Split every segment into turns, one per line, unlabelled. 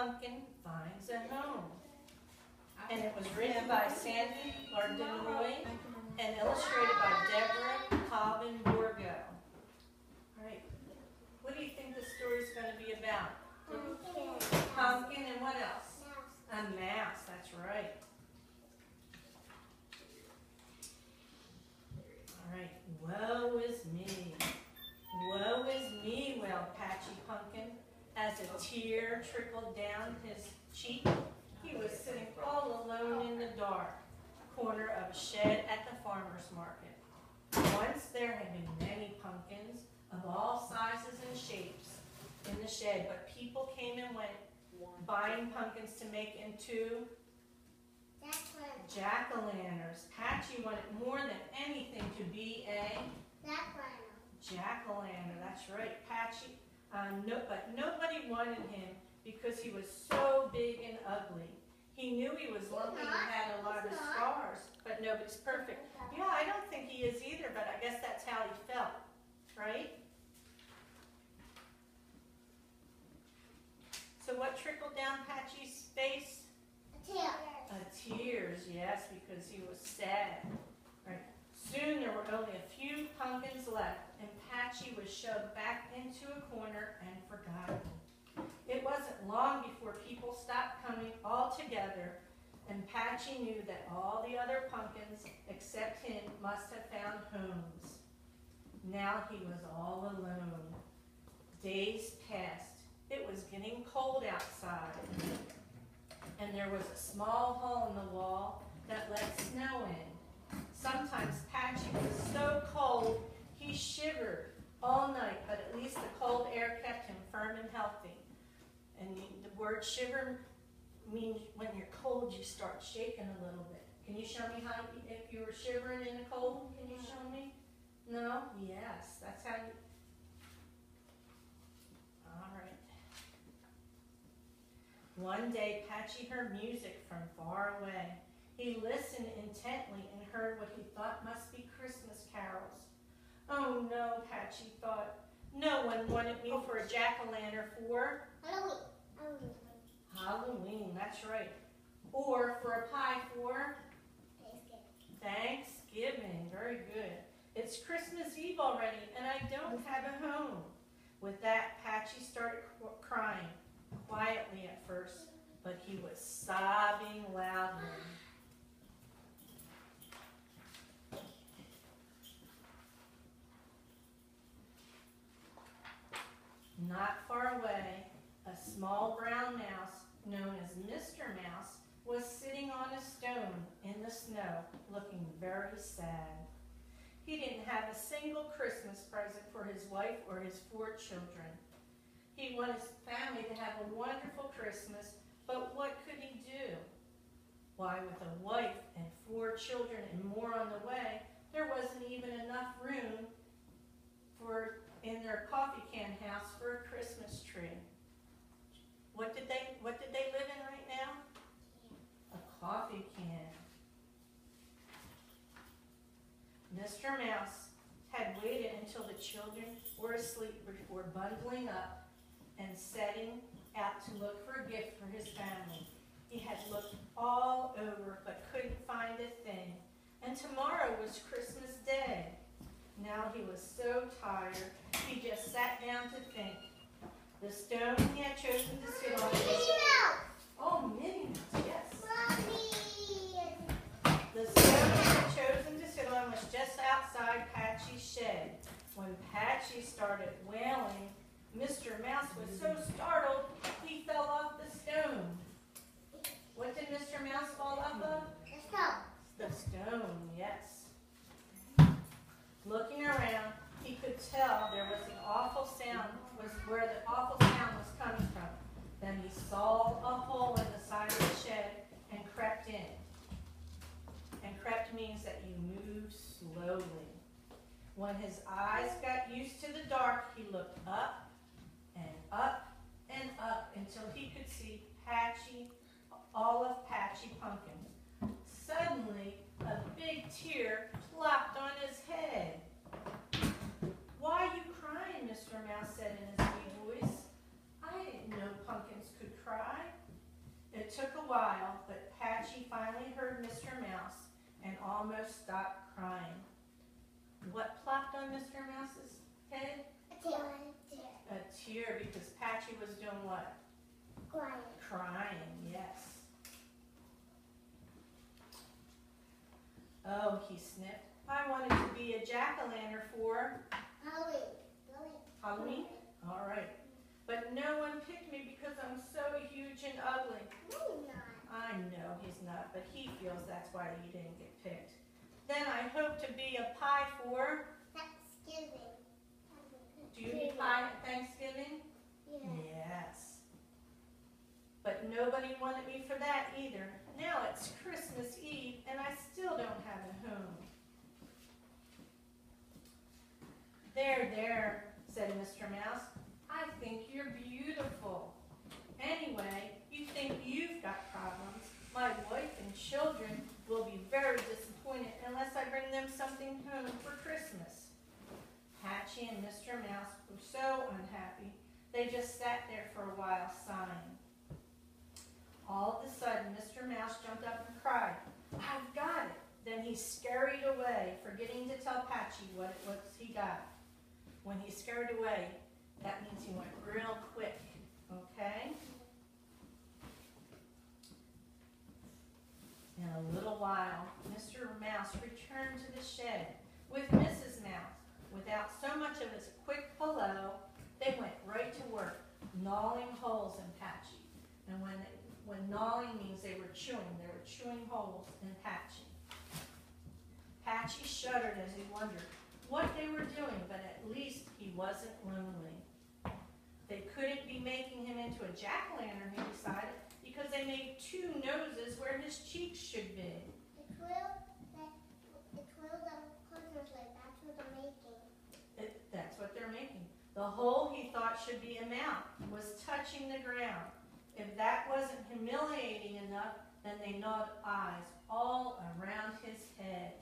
Pumpkin Finds a Home. And it was written by Sandy Lardinois and illustrated by Deborah Cobbin-Borgo. All right, what do you think the story's going to be about? Pumpkin and what else? A mouse, that's right. All right, woe is me. Woe is me, wailed Patchy Pumpkin as a tear trickled down his cheek. He was sitting all alone in the dark corner of a shed at the farmer's market. Once there had been many pumpkins of all sizes and shapes in the shed, but people came and went buying pumpkins to make into jack-o'-lanterns. Patchy wanted more than anything to be a jack-o'-lantern. That's right, Patchy. But nobody wanted him because he was so big and ugly. He knew he was lumpy and had a lot of scars, but nobody's perfect. Yeah, I don't think he is either, but I guess that's how he felt, right? So what trickled down Patchy's face? Tears, yes, because he was sad. Right. Soon there were only a few pumpkins left, and Patchy was shoved back into a corner and forgotten. It wasn't long before people stopped coming all together, and Patchy knew that all the other pumpkins except him must have found homes. Now he was all alone. Days passed. It was getting cold outside, and there was a small hole in the wall that let snow in. Sometimes Patchy was so cold he shivered all night, but at least the cold air kept him firm and healthy. And the word shiver means when you're cold you start shaking a little bit. Can you show me how, if you were shivering in the cold, can you show me? No? Yes, that's how you... All right. One day, Patchy heard music from far away. He listened intently and heard what he thought must be Christmas carols. Oh no, Patchy thought. No one wanted me for a jack-o'-lantern for Halloween, that's right. Or for a pie for Thanksgiving. Very good. It's Christmas Eve already, and I don't have a home. With that, Patchy started crying, quietly at first, but he was sobbing loudly. Not far away, a small brown mouse, known as Mr. Mouse, was sitting on a stone in the snow, looking very sad. He didn't have a single Christmas present for his wife or his 4 children. He wanted his family to have a wonderful Christmas, but what could he do? Why, with a wife and 4 children and more on the way, there wasn't even enough room in their coffee can house for a Christmas tree. What did they live in right now? A coffee can. Mr. Mouse had waited until the children were asleep before bundling up and setting out to look for a gift for his family. He had looked all over but couldn't find a thing. And tomorrow was Christmas Day. Now he was so tired, he just sat down to think. The stone he had chosen to sit on was... Oh, Minnie Mouse, yes. Mommy. The stone he had chosen to sit on was just outside Patchy's shed. When Patchy started wailing, Mr. Mouse was so startled, he fell off the stone. What did Mr. Mouse fall off of?
The stone.
The stone, yes. Looking around, he could tell there was an awful sound, was where the awful sound was coming from. Then he saw a hole in the side of the shed and crept in. And crept means that you move slowly. When his eyes got used to the dark, he looked up and up and up until he could see Patchy, all of Patchy Pumpkin. Suddenly, a big tear plopped on his head. Why are you crying? Mr. Mouse said in his wee voice. I didn't know pumpkins could cry. while, but Patchy finally heard Mr. Mouse and almost stopped crying. What plopped on Mr. Mouse's head?
A tear.
A tear, because Patchy was doing what?
Crying.
Crying, yes. Oh, he sniffed. I wanted to be a jack-o'-lantern for Halloween? All right. But no one picked me because I'm so huge and ugly.
No, you're not.
I know he's not, but he feels that's why he didn't get picked. Then I hope to be a pie for...
Thanksgiving.
Do you eat pie at Thanksgiving?
Yeah.
Yes. But nobody wanted me for that either. Now it's Christmas Eve and I still don't have a home. There, said Mr. Mouse. I think you're beautiful. Anyway, you think you've got problems. My wife and children will be very disappointed unless I bring them something home for Christmas. Patchy and Mr. Mouse were so unhappy, they just sat there for a while sighing. All of a sudden, Mr. Mouse jumped up and cried, I've got it. Then he scurried away, forgetting to tell Patchy what it was he got. When he scurried away, that means he went real quick, okay? In a little while, Mr. Mouse returned to the shed with Mrs. Mouse. Without so much of as a quick hello, they went right to work, gnawing holes in Patchy. And when gnawing means they were chewing holes in Patchy. Patchy shuddered as he wondered what they were doing, but at least he wasn't lonely. They couldn't be making him into a jack-o'-lantern, he decided, because they made two noses where his cheeks should be.
The twirl that Christmas light, that's what they're making.
That's what they're making. The hole he thought should be a mouth was touching the ground. If that wasn't humiliating enough, then they gnawed eyes all around his head.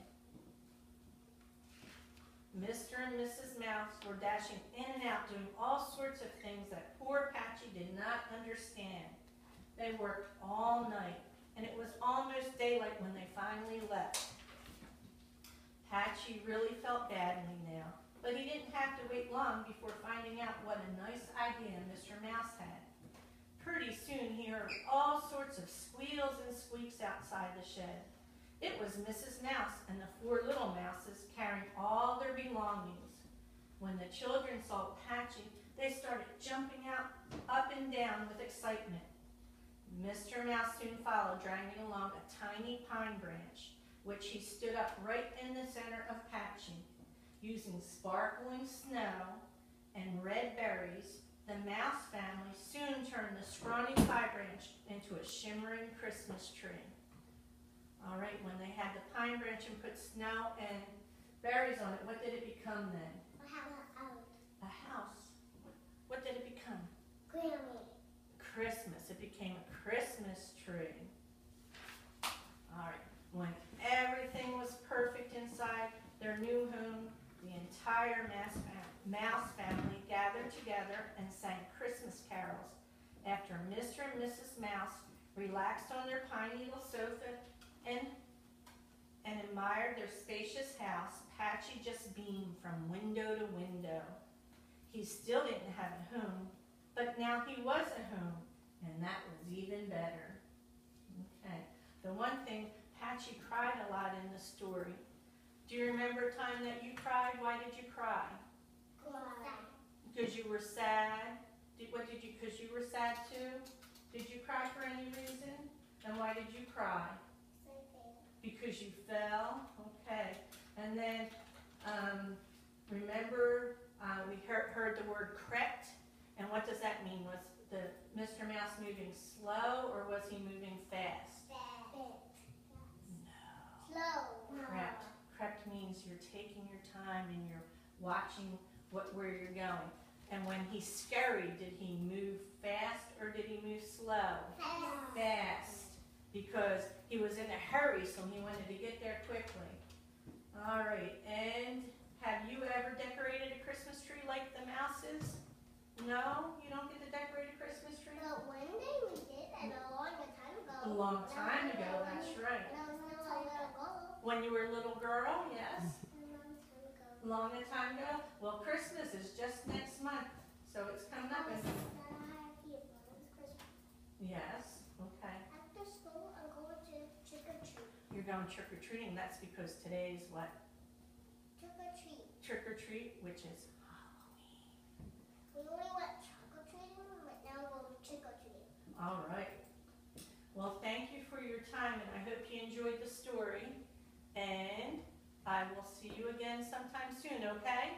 Mr. and Mrs. Mouse were dashing in and out, doing all sorts of things that poor Patchy did not understand. They worked all night, and it was almost daylight when they finally left. Patchy really felt badly now, but he didn't have to wait long before finding out what a nice idea Mr. Mouse had. Pretty soon he heard all sorts of squeals and squeaks outside the shed. It was Mrs. Mouse and the four little mouses carrying all their belongings. When the children saw Patchy, they started jumping up and down with excitement. Mr. Mouse soon followed, dragging along a tiny pine branch, which he stood up right in the center of Patchy. Using sparkling snow and red berries, the Mouse family soon turned the scrawny pine branch into a shimmering Christmas tree. All right, when they had the pine branch and put snow and berries on it, what did it become then? A house. What did it become?
Grammy.
Christmas. It became a Christmas tree. All right, when everything was perfect inside their new home, the entire Mouse family gathered together and sang Christmas carols. After Mr. and Mrs. Mouse relaxed on their tiny little sofa and admired their spacious house, Patchy just beamed from window to window. He still didn't have a home, but now he was at home, and that was even better. Okay, the one thing, Patchy cried a lot in the story. Do you remember a time that you cried? Why did you cry? Because you were sad? Because you were sad too? Did you cry for any reason? And why did you cry? Because you fell? Okay. And then, remember, we heard the word crept. And what does that mean? Was the Mr. Mouse moving slow or was he moving fast?
No. Slow.
Crept. Crept means you're taking your time and you're watching where you're going. And when he scurried, did he move fast or did he move slow? Fast. Because he was in a hurry, so he wanted to get there quickly. All right, and have you ever decorated a Christmas tree like the Mouses? No? You don't get to decorate a Christmas tree?
But one day we did, and a long time ago.
A long time ago, that's right.
When I was still a little girl.
When you were a little girl, yes.
A long time ago.
Long a time ago. Well, Christmas is just next month, so it's coming up.
That I have here for it's Christmas.
Yes, okay.
After school, I'm going to trick or treat.
You're going trick or treating. That's because today's what?
Trick or treat.
Trick or treat, which is Halloween.
We only went trick or treating, but now we're going trick or treating.
All right. Well, thank you for your time, and I hope you enjoyed the story. And I will see you again sometime soon, okay?